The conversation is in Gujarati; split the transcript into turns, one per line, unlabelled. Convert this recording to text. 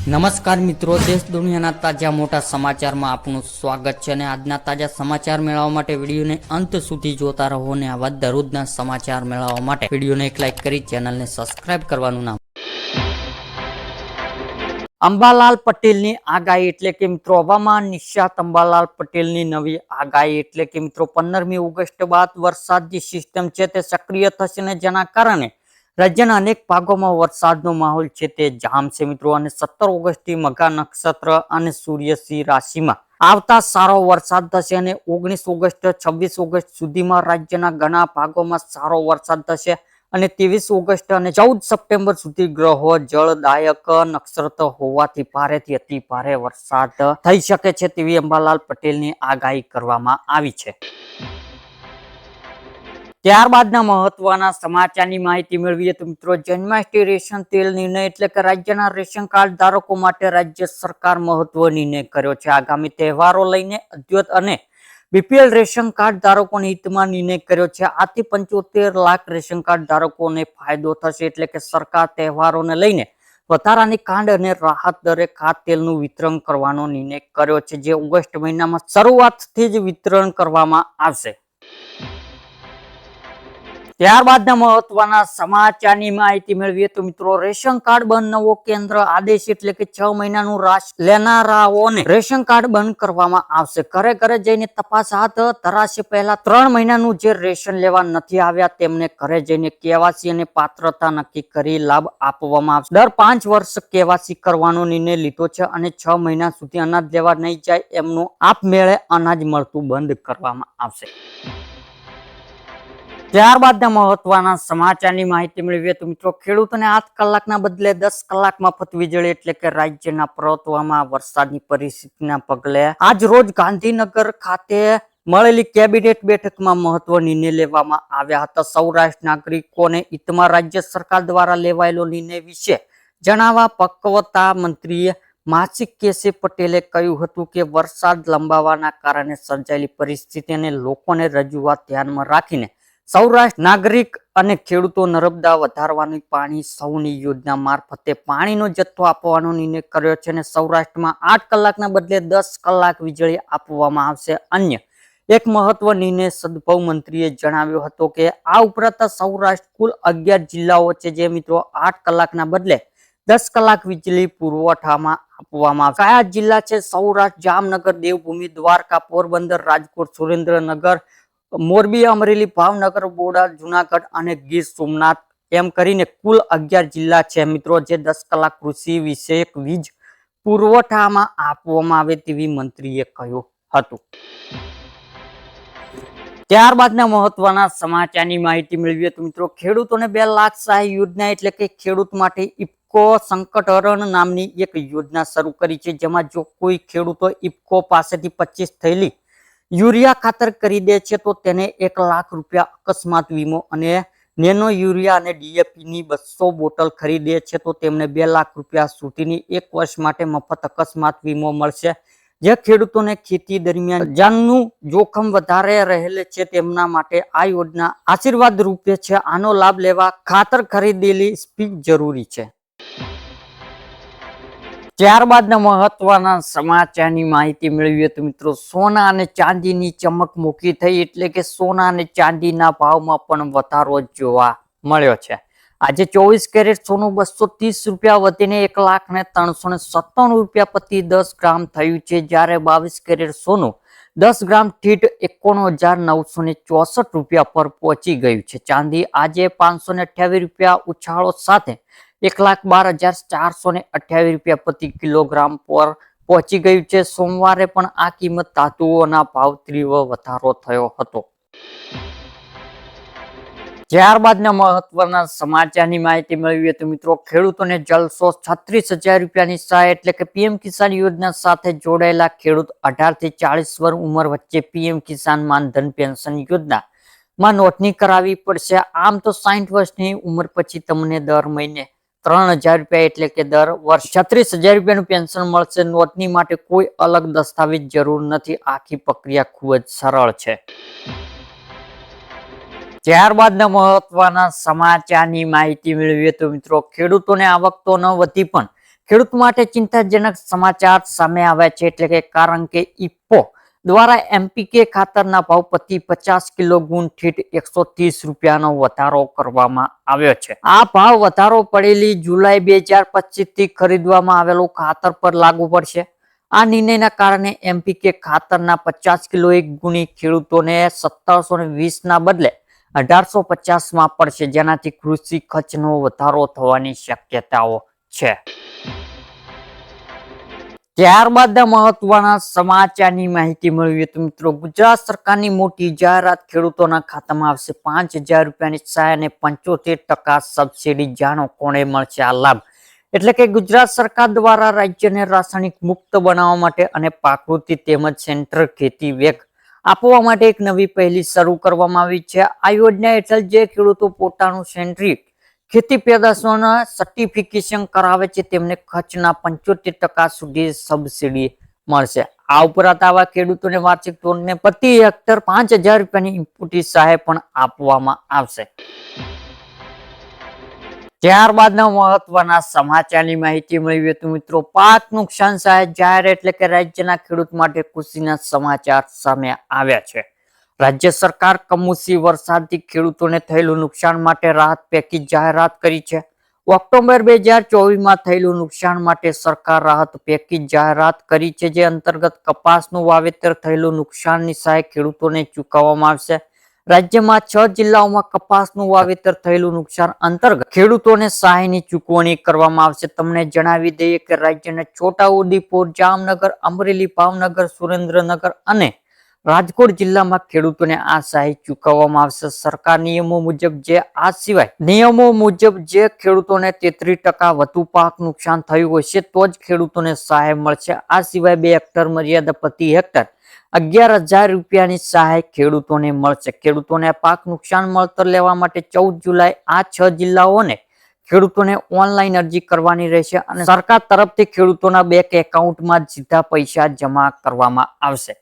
નમસ્કાર મિત્રો, દેશ દુનિયાના તાજા મોટા સમાચારમાં આપનું સ્વાગત છે અને આજના તાજા સમાચાર મેળવવા માટે વિડીયોને અંત સુધી જોતા રહો અને આવા દરરોજના સમાચાર મેળવવા માટે વિડીયોને એક લાઈક કરી ચેનલને સબસ્ક્રાઇબ કરવાનું ના અંબાલાલ પટેલની આગાહી એટલે કે મિત્રો હવામાન નિષ્ણાત અંબાલાલ પટેલની નવી આગાહી એટલે કે મિત્રો 15મી ઓગસ્ટ બાદ વરસાદની સિસ્ટમ છે તે સક્રિય થશે અને જેના કારણે રાજ્યના અનેક ભાગોમાં વરસાદનો માહોલ છે તે જામશે મિત્રો અને 17 ઓગસ્ટથી મઘા નક્ષત્ર અને સૂર્ય સિંહ રાશિમાં આવતા સારો વરસાદ થશે અને 19 ઓગસ્ટ 26 ઓગસ્ટ સુધીમાં રાજ્યના ઘણા ભાગોમાં સારો વરસાદ થશે અને 23 ઓગસ્ટ અને 14 સપ્ટેમ્બર સુધી ગ્રહો જળદાયક નક્ષત્ર હોવાથી ભારેથી અતિ ભારે વરસાદ થઈ શકે છે તેવી અંબાલાલ પટેલની આગાહી કરવામાં આવી છે। ત્યારબાદના મહત્વના સમાચારની માહિતી મેળવીએ તો મિત્રો જન્માષ્ટમી રેશન તેલ નિર્ણય એટલે કે રાજ્યના રેશન કાર્ડ ધારકો માટે રાજ્ય સરકાર મહત્વ નિર્ણય કર્યો છે। આગામી તહેવારો લઈને અદ્યત અને બીપીએલ રેશન કાર્ડ ધારકોના હિતમાં નિર્ણય કર્યો છે। આથી 75 લાખ રેશન કાર્ડ ધારકોને ફાયદો થશે એટલે કે સરકાર તહેવારોને લઈને વધારાની ખાંડ અને રાહત દરે ખાદ્યતેલનું વિતરણ કરવાનો નિર્ણય કર્યો છે, જે ઓગસ્ટ મહિનામાં શરૂઆતથી જ વિતરણ કરવામાં આવશે। ત્યારબાદના મહત્વના સમાચારની માહિતી મેળવીએ તો મિત્રો રેશન કાર્ડ બંધ નવો કેન્દ્ર આદેશ એટલે કે 6 મહિનાનું રાશ લેનારાઓને રેશન કાર્ડ બંધ કરવામાં આવશે। ઘરે ઘરે જઈને તપાસ હાથ ધરાશે। પહેલા 3 મહિનાનું જે રેશન લેવા નથી આવ્યા તેમને ઘરે જઈને કેવાયસી અને પાત્રતા નક્કી કરી લાભ આપવામાં આવશે। દર 5 વર્ષ કેવાયસી કરવાનો નિર્ણય લીધો છે અને 6 મહિના સુધી અનાજ લેવા નહીં જાય એમનું આપમેળે અનાજ મળતું બંધ કરવામાં આવશે। ત્યારબાદના મહત્વના સમાચારની માહિતી મેળવીએ તો મિત્રો ખેડૂતોને 8 કલાકના બદલે 10 કલાક મફત વીજળી એટલે કે રાજ્યના પર્વતોમાં વરસાદની પરિસ્થિતિના પગલે આજ રોજ ગાંધીનગર ખાતે મળેલી કેબિનેટ બેઠકમાં મહત્વ નિર્ણય લેવામાં આવ્યા હતા। સૌરાષ્ટ્ર નાગરિકોને હિતમાં રાજ્ય સરકાર દ્વારા લેવાયેલો નિર્ણય વિશે જણાવવા પક્વતા મંત્રીએ માસિક કેસે પટેલે કહ્યું હતું કે વરસાદ લંબાવાના કારણે સર્જાયેલી પરિસ્થિતિ અને લોકોને રજૂઆત ધ્યાનમાં રાખીને સૌરાષ્ટ્ર નાગરિક અને ખેડૂતો નર્મદા વધારવાની પાણી સૌની યોજના મારફતે પાણીનો જથ્થો આપવાનો નિર્ણય કર્યો છે અને સૌરાષ્ટ્રમાં 8 કલાકના બદલે 10 કલાક વીજળી આપવામાં આવશે। અન્ય એક મહત્વ નિર્ણય સદભવ મંત્રીએ જણાવ્યો હતો કે આ ઉપરાંત સૌરાષ્ટ્ર કુલ 11 જિલ્લાઓ છે જે મિત્રો 8 કલાકના બદલે 10 કલાક વીજળી પુરવઠામાં આપવામાં આવશે। કયા જિલ્લા છે? સૌરાષ્ટ્ર, જામનગર, દેવભૂમિ, દ્વારકા, પોરબંદર, રાજકોટ, સુરેન્દ્રનગર, મોરબી, અમરેલી, ભાવનગર, બોટાદ, જુનાગઢ અને ગીર સોમનાથ એમ કરીને કુલ 11 જિલ્લા છે મિત્રો જે 10 કલાક કૃષિ વિષયક વીજ પુરવઠામાં આપવામાં આવે તેવી મંત્રીએ કહ્યું હતું। ત્યારબાદના મહત્વના સમાચારની માહિતી મેળવીએ તો મિત્રો ખેડૂતોને 2 લાખ સહાય યોજના એટલે કે ખેડૂત માટે ઇફકો સંકટહરણ નામની એક યોજના શરૂ કરી છે, જેમાં જો કોઈ ખેડૂતો ઇફકો પાસેથી 25 થેલી યુરિયા ખાતર ખરીદે છે તો તેને 1 લાખ રૂપિયા અકસ્માત વીમો અને નેનો યુરિયા અને ડીએપી ની 200 બોટલ ખરીદે છે તો તેમને 2 લાખ રૂપિયા સુધીની 1 વર્ષ માટે મફત અકસ્માત વીમો મળશે। જે ખેડૂતોને ખેતી દરમિયાન જાનનું જોખમ વધારે રહેલ છે તેમના માટે આ યોજના આશીર્વાદ રૂપે છે। આનો લાભ લેવા ખાતર ખરીદેલી સ્પીડ જરૂરી છે। ત્યારબાદના મહત્વના સમાચારની માહિતી મેળવીએ તો મિત્રો સોના અને ચાંદીની ચમક મૂકી થઈ એટલે કે સોના અને ચાંદીના ભાવમાં પણ વધારો જોવા મળ્યો છે। આજે 24 કેરેટ સોનું 230 રૂપિયા વધીને 1,03,97 રૂપિયા પ્રતિ 10 ગ્રામ થયું છે, જ્યારે 22 કેરેટ સોનું 10 ગ્રામ દીઠ 51,964 રૂપિયા પર પહોંચી ગયું છે। ચાંદી આજે 528 રૂપિયા ઉછાળો સાથે 1,12,428 રૂપિયા પ્રતિ કિલોગ્રામ પર પહોંચી ગયું છે। સોમવારે પણ આ કિંમત ધાતુઓના ભાવ તીવ્ર વધારો થયો હતો। ત્યારબાદના મહત્વના સમાચારની માહિતી મેળવીએ તો મિત્રો ખેડૂતોને જલસો 36,000 રૂપિયાની સહાય એટલે કે પીએમ કિસાન યોજના સાથે જોડાયેલા ખેડૂત 18 થી 40 વર્ષ ઉંમર વચ્ચે પીએમ કિસાન માનધન પેન્શન યોજનામાં નોંધણી કરાવવી પડશે। આમ તો 60 વર્ષની ઉંમર પછી તમને દર મહિને 3,000 રૂપિયા એટલે કે દર વર્ષ 36,000 રૂપિયાનું પેન્શન મળશે। નોંધણી માટે કોઈ અલગ દસ્તાવેજ જરૂર નથી। આખી પ્રક્રિયા ખૂબ જ સરળ છે। ત્યારબાદના મહત્વના સમાચારની માહિતી મેળવીએ તો મિત્રો ખેડૂતોને આવક તો ન વધી પણ ખેડૂત માટે ચિંતાજનક સમાચાર સામે આવ્યા છે, એટલે કે કારણ કે ઇફકો દ્વારા એમપીકે ખાતરના ભાવ પ્રતિ 50 કિલો ગુણ દીઠ 130 રૂપિયાનો વધારો કરવામાં આવ્યો છે. આ ભાવ વધારો પડેલી જુલાઈ 2025 થી ખરીદવામાં આવેલું ખાતર પર લાગુ પડશે. આ નિર્ણયના કારણે એમપીકે ખાતરના 50 કિલો એક ગુણી ખેડૂતોને 1720 ના બદલે 1850 માં પડશે, જેનાથી કૃષિ ખર્ચનો વધારો થવાની શક્યતાઓ છે. ત્યારબાદ મહત્વના સમાચારની માહિતી મેળવીએ તો મિત્રો, ગુજરાત સરકારની મોટી જાહેરાત, ખેડૂતોના ખાતામાં આવશે 5000 રૂપિયાની સહાય અને 75% સબસિડી. જાણો કોને મળશે આ લાભ. એટલે કે ગુજરાત સરકાર દ્વારા રાજ્યને રાસાયણિક મુક્ત બનાવવા માટે અને પ્રાકૃતિક તેમજ સેન્ટ્રલ ખેતી વેગ આપવા માટે એક નવી પહેલી શરૂ કરવામાં આવી છે. આ યોજના હેઠળ જે ખેડૂતો પોતાનું સેન્ટ્રિક ખેતી પેદાશોના સર્ટિફિકેશન કરાવે છે તેમને ખર્ચના 75% સુધી સબસિડી મળશે. આ ઉપરાંત આવા ખેડૂતોને વાર્ષિક ધોરણે પ્રતિ હેક્ટર 5000 રૂપિયાની ઇનપુટ સહાય પણ આપવામાં આવશે. ત્યારબાદના મહત્વના સમાચારની માહિતી મેળવીએ તો મિત્રો, પાક નુકસાન સહાય જાહેર, એટલે કે રાજ્યના ખેડૂત માટે ખુશીના સમાચાર સામે આવ્યા છે. રાજ્ય સરકાર કમોસમી વરસાદથી ખેડૂતોને થયેલું નુકસાન માટે રાહત પેકેજ જાહેરાત કરી છે. ઓક્ટોબર 2024 થયેલું નુકસાન માટે સરકાર રાહત પેકેજ જાહેરાત કરી છે, જે અંતર્ગત કપાસનું વાવેતર થયેલું નુકસાનની સહાય ખેડૂતોને ચૂકવવામાં આવશે. રાજ્યમાં 6 જિલ્લાઓમાં કપાસનું વાવેતર થયેલું નુકસાન અંતર્ગત ખેડૂતોને સહાયની ચૂકવણી કરવામાં આવશે. તમને જણાવી દઈએ કે રાજ્યના છોટાઉદેપુર, જામનગર, અમરેલી, ભાવનગર, સુરેન્દ્રનગર અને રાજકોટ જિલ્લામાં ખેડૂતોને આ સહાય ચૂકવવામાં આવશે. સરકાર નિયમો મુજબ જે ખેડૂતોને 33% વધુ પાક નુકસાન થયું હશે તો જ ખેડૂતોને સહાય મળશે. આ સિવાય 2 હેક્ટર મર્યાદા પ્રતિ હેક્ટર 11000 રૂપિયાની સહાય ખેડૂતોને મળશે. ખેડૂતોને પાક નુકસાન વળતર લેવા માટે 14 જુલાઈ આ 6 જિલ્લાઓને ખેડૂતોને ઓનલાઈન અરજી કરવાની રહેશે અને સરકાર તરફથી ખેડૂતોના બેંક એકાઉન્ટમાં સીધા પૈસા જમા કરવામાં આવશે.